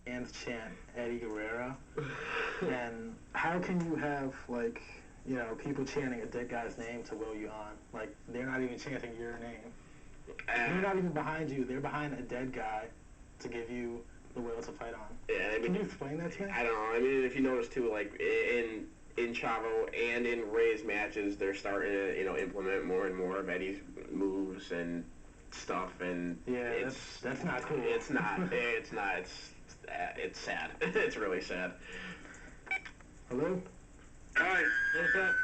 and chant Eddie Guerrero, then how can you have, like, you know, people chanting a dead guy's name to will you on? Like, they're not even chanting your name. They're not even behind you. They're behind a dead guy to give you the will to fight on. Yeah, I mean, can you explain that to me? I don't know. I mean, if you notice too, like in Chavo and in Ray's matches, they're starting to, you know, implement more and more of Eddie's moves and stuff, and yeah, that's not cool. It's not. It's not. It's sad. It's really sad. Hello? Hi. What's up?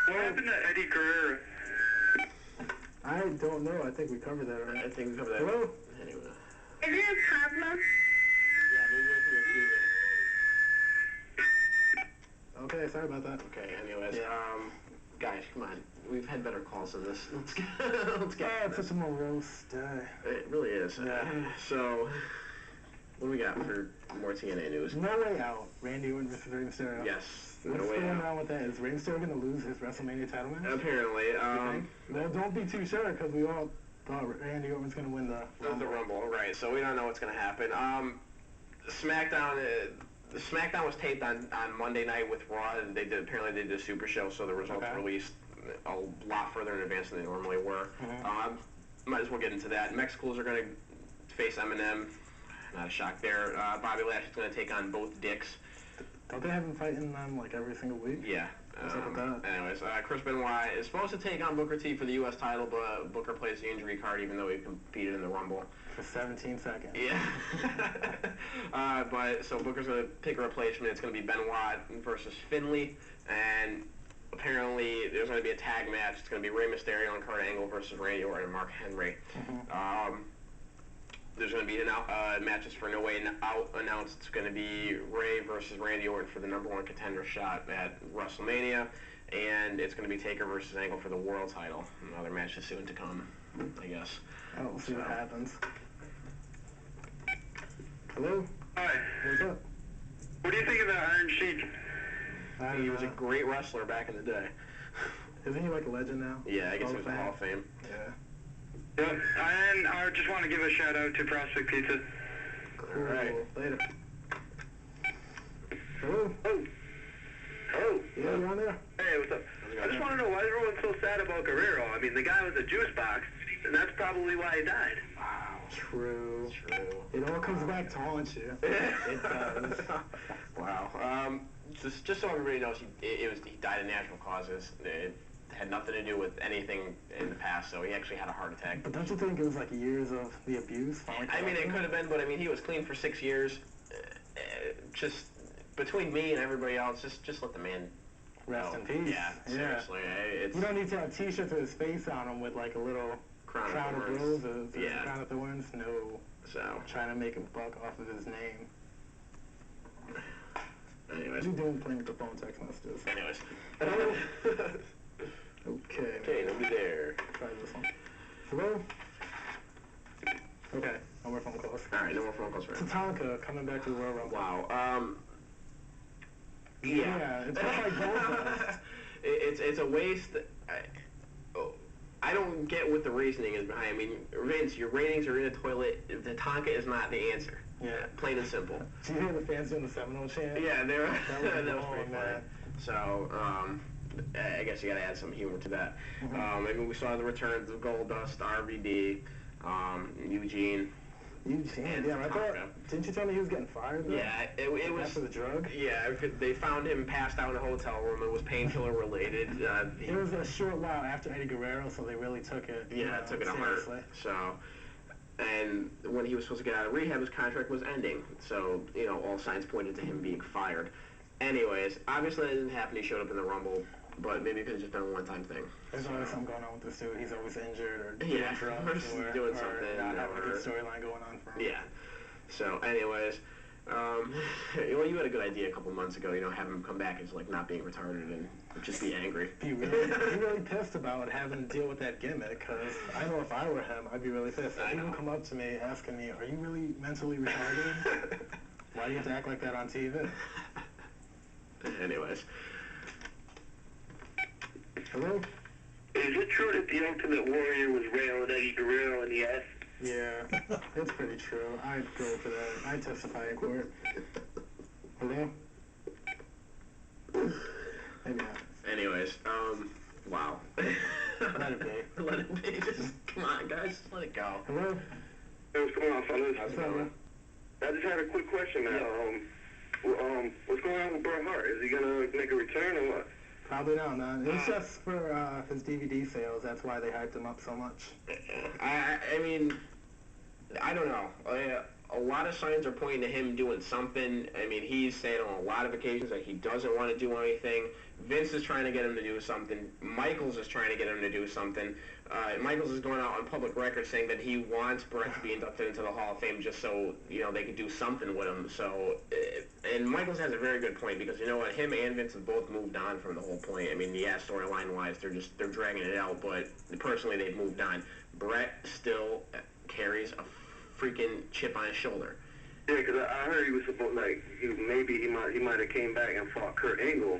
What happened to Eddie Guerrero? I don't know. I think we covered that already. I think we covered that. Hello? Anyway. Is it a problem? Yeah, we went through a few. Okay, sorry about that. Okay. Anyways, Yeah. guys, come on. We've had better calls than this. Let's get. Let's get. Oh, it's such a morose day. It really is. Yeah. So, what do we got for more TNA news? No Way Out. Randy Orton versus Rey Mysterio. Yes. What's No Way going Out. on with that? Is Rey Mysterio going to lose his WrestleMania title match? Apparently. Well, don't be too sure, because we all thought Randy Orton was going to win the Rumble. The Rumble, right? So we don't know what's going to happen. SmackDown. The SmackDown was taped on Monday night with Raw, and apparently they did a Super Show, so the results released a lot further in advance than they normally were. Might as well get into that. Mexicals are going to face Eminem. Not a shock there. Bobby Lashley's going to take on both Dicks. Don't they have him fighting them like every single week? Yeah. What's up with that? Anyways, Chris Benoit is supposed to take on Booker T for the U.S. title, but Booker plays the injury card even though he competed in the Rumble. For 17 seconds. Yeah. But so Booker's going to pick a replacement. It's going to be Benoit versus Finlay, and apparently there's going to be a tag match. It's going to be Rey Mysterio and Kurt Angle versus Randy Orton and Mark Henry. There's going to be matches for No Way Out announced. It's going to be Ray versus Randy Orton for the #1 contender shot at WrestleMania, and it's going to be Taker versus Angle for the world title. Another match is soon to come, I guess. Oh, we'll see what happens. Hello? Hi. What's up? What do you think of the Iron Sheik? He was a great wrestler back in the day. Isn't he like a legend now? Yeah, I guess he was in the Hall of Fame. Yeah. Yep. And I just want to give a shout out to Prospect Pizza. Cool. Alright. Later. Hello? Oh. Oh. Yeah, you on there? Hey, what's up? I just want to know why everyone's so sad about Guerrero. I mean, the guy was a juice box, and that's probably why he died. Wow. True. True. It all comes back to haunt you. It does. Wow. Just so everybody knows, he died of natural causes. It had nothing to do with anything in the past, so he actually had a heart attack. But don't you think it was like years of the abuse? I mean, it could have been, but I mean, he was clean for 6 years. Just between me and everybody else, just let the man Rest in peace. Yeah, seriously. You don't need to have T-shirts with his face on them with like a little crown of roses. Yeah. Crown of thorns. No. So. Trying to make a buck off of his name. Anyways. What are you doing playing with the phone text messages? Anyways. Okay. Okay, nobody there. Try this one. Hello? Okay, no more phone calls. Alright, no more phone calls for him. Tatanka coming back to the Royal Rumble. Wow. Yeah, it's just like Goldust. It's a waste. I don't get what the reasoning is behind. I mean, Vince, your ratings are in the toilet. Tatanka is not the answer. Yeah. Plain and simple. Did you hear the fans doing the Seminole chant? Yeah, that was pretty funny. Man. So, I guess you gotta add some humor to that. I mean, we saw the returns of Goldust, RVD, Eugene. Yeah, I thought. Didn't you tell me he was getting fired? Though? Yeah, it was after the drug. Yeah, they found him passed out in a hotel room. It was painkiller related. It was a short while after Eddie Guerrero, so they really took it. Yeah, took it to heart. So, and when he was supposed to get out of rehab, his contract was ending. So, all signs pointed to him being fired. Anyways, obviously that didn't happen. He showed up in the Rumble, but maybe it could have just been a one-time thing. There's always something going on with this dude. He's always injured or doing drugs or doing something. Not having a good storyline going on for him. Yeah. So, anyways, well, you had a good idea a couple months ago. Have him come back as like not being retarded and just be angry. Be really pissed about having to deal with that gimmick. Because I know if I were him, I'd be really pissed. If people come up to me asking me, "Are you really mentally retarded? Why do you have to act like that on TV?" Anyways. Hello? Is it true that the Ultimate Warrior was railing Eddie Guerrero in the ass? Yeah, it's pretty true. I'd go for that. I'd testify in court. Hello? Maybe not. Anyways, wow. Let it be. Let it be. Just, come on, guys. Just let it go. Hello? Hey, what's going on, fellas? How's it What's up, going? I just had a quick question, man. What's going on with Bret Hart? Is he gonna make a return or what? Probably not, man. It's just for his DVD sales. That's why they hyped him up so much. I mean, I don't know. A lot of signs are pointing to him doing something. I mean, he's saying on a lot of occasions that he doesn't want to do anything. Vince is trying to get him to do something. Michaels is trying to get him to do something. Michaels is going out on public record saying that he wants Bret to be inducted into the Hall of Fame just so, you know, they could do something with him. So, and Michaels has a very good point because, you know what, him and Vince have both moved on from the whole point. I mean, yeah, storyline-wise, they're dragging it out, but personally, they've moved on. Bret still carries a freaking chip on his shoulder. Yeah, because I heard he was supposed, like, he might have came back and fought Kurt Angle.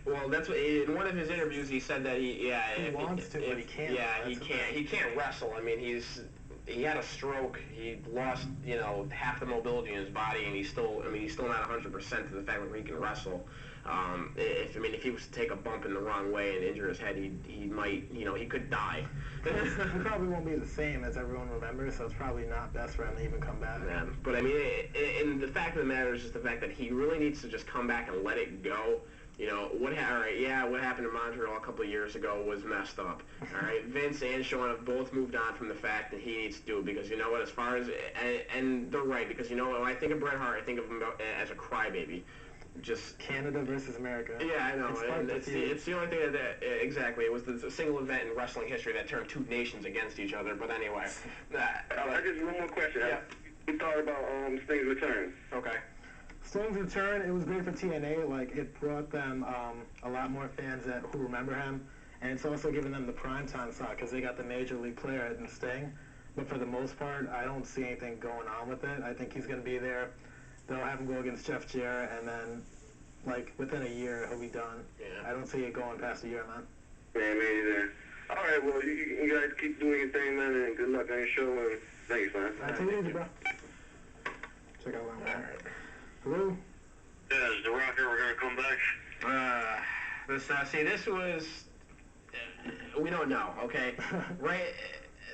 Well, that's what in one of his interviews he said that he wants to, but he can't. Yeah, he can't wrestle. I mean, he had a stroke. He lost, you know, half the mobility in his body, and he's still not 100% to the fact that he can wrestle. If he was to take a bump in the wrong way and injure his head, he might, you know, he could die. He probably won't be the same as everyone remembers, so it's probably not best for him to even come back. Yeah, but I mean, and the fact of the matter is just the fact that he really needs to just come back and let it go. You know, what happened in Montreal a couple of years ago was messed up. All right, Vince and Shawn have both moved on from the fact that he needs to do it because, you know what, as far as, and they're right, because, you know, when I think of Bret Hart, I think of him as a crybaby. Just Canada versus America. Yeah, I know. It's the only thing exactly. It was the single event in wrestling history that turned two nations against each other. But anyway, I just one more question. Yeah. You thought about Sting's return? Okay. Sting's return, it was great for TNA. Like, it brought them a lot more fans who remember him, and it's also given them the primetime slot because they got the major league player in Sting. But for the most part, I don't see anything going on with it. I think he's going to be there. They'll have him go against Jeff Jarrett, and then, like, within a year, he'll be done. Yeah. I don't see it going past a year, man. Yeah, me either. All right, well, you guys keep doing your thing, man, and good luck on your show, and thanks, man. All right, take it easy, bro. Check out that one. All right. Hello? Yeah, is The Rock ever going to come back? This was, we don't know, okay? Right?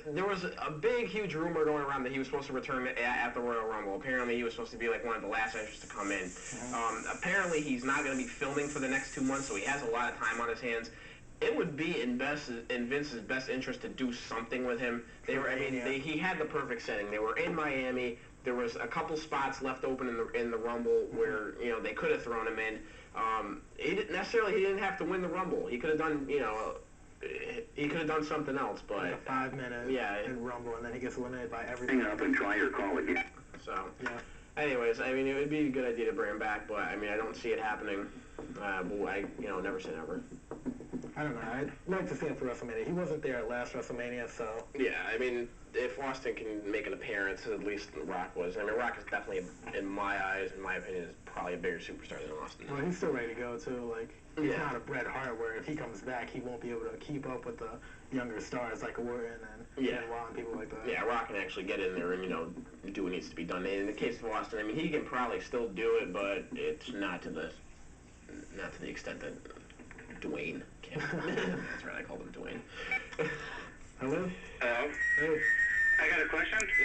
There was a big, huge rumor going around that he was supposed to return at the Royal Rumble. Apparently, he was supposed to be like one of the last entrants to come in. Apparently, he's not going to be filming for the next 2 months, so he has a lot of time on his hands. It would be in Vince's best interest to do something with him. He had the perfect setting. They were in Miami. There was a couple spots left open in the Rumble where, you know, they could have thrown him in. He didn't have to win the Rumble. He could have done, you know, he could have done something else, but like a 5 minute in Rumble, and then he gets eliminated by everything. Hang up and try your call again. So, yeah. Anyways, I mean, it would be a good idea to bring him back, but I mean, I don't see it happening. Never say never. I don't know. I'd like to see him for WrestleMania. He wasn't there at last WrestleMania, so. Yeah, I mean, if Austin can make an appearance, at least Rock was. I mean, Rock is definitely, in my eyes, in my opinion, is probably a bigger superstar than Austin. Well, he's still ready to go, too. Like, he's not a Bret Hart where if he comes back, he won't be able to keep up with the younger stars like Orton and Benoit and people like that. Yeah, Rock can actually get in there and, you know, do what needs to be done. And in the case of Austin, I mean, he can probably still do it, but it's not to the extent that Dwayne can. That's right, I called him Dwayne. Hello? Hello? Hey. I got a question. Yeah.